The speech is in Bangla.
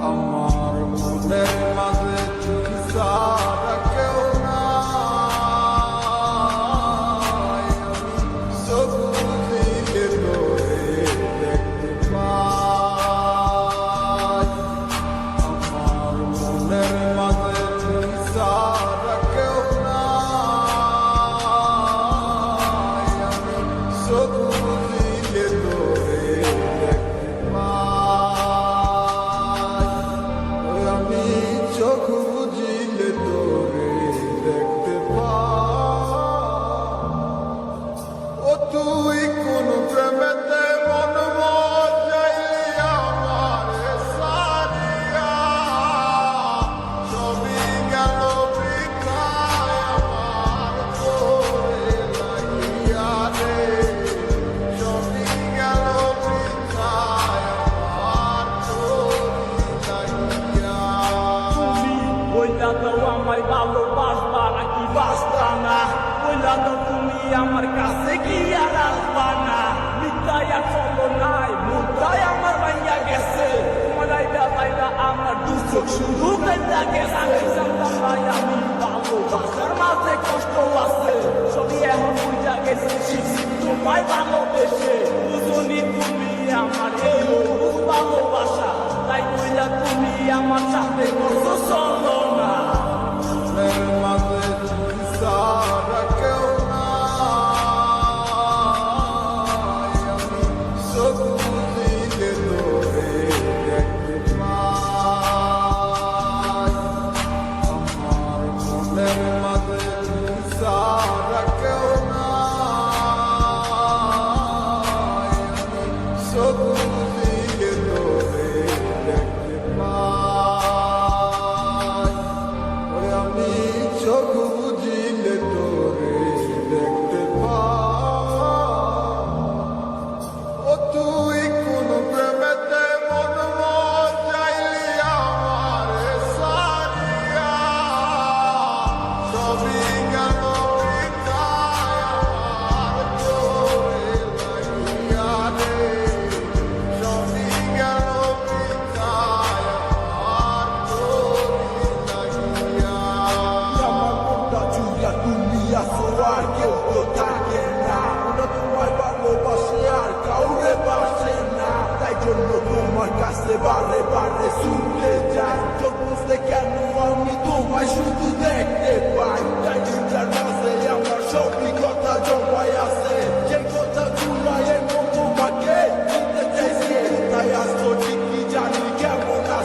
আমার মনের মাঝে তুই ছাড়া কেউ নাই, আমি চোখ বুজিলে তোরে দেখতে পাই। আমার মনের মাঝে তুই ছাড়া কেউ নাই, আমি চোখ বুজিলে তোরে দেখতে পাই। আমি চোখ বুজিলে তোরে দেখতে পাই। ও তুই কোন প্রেমেতে মন মজাইলি আমারে সারিয়া, সবই গেল বৃথায় আমার তোরে লাগিয়া রে, সবই গেল বৃথায় আমার তোরে লাগিয়া। বইলা তো আমায় ভালোবাসবা নাকি বাসবা না, বইলা তো তুমি আমার কাছে কি আর আসবা না। মিথ্যায় আর চলো নাই, মুদ্রায় আমার ভাইয়া গেছে, তোমার আইডা বাইরা আমার দুচোখ শুধু কাইন্দা গেছে। আমি জানতাম ভাই আমি ভালোবাসার মাঝে কষ্ট আছে, সবই এখন বুঝা গেছে শিখছি তোমায় ভালোবেসে। বুঝনি তুমি আমার এই অবুঝ ভালোবাসা, তাই বইলা তুমি আমার সাথে করছো চলো না। মনের মাঝে তুই ছাড়া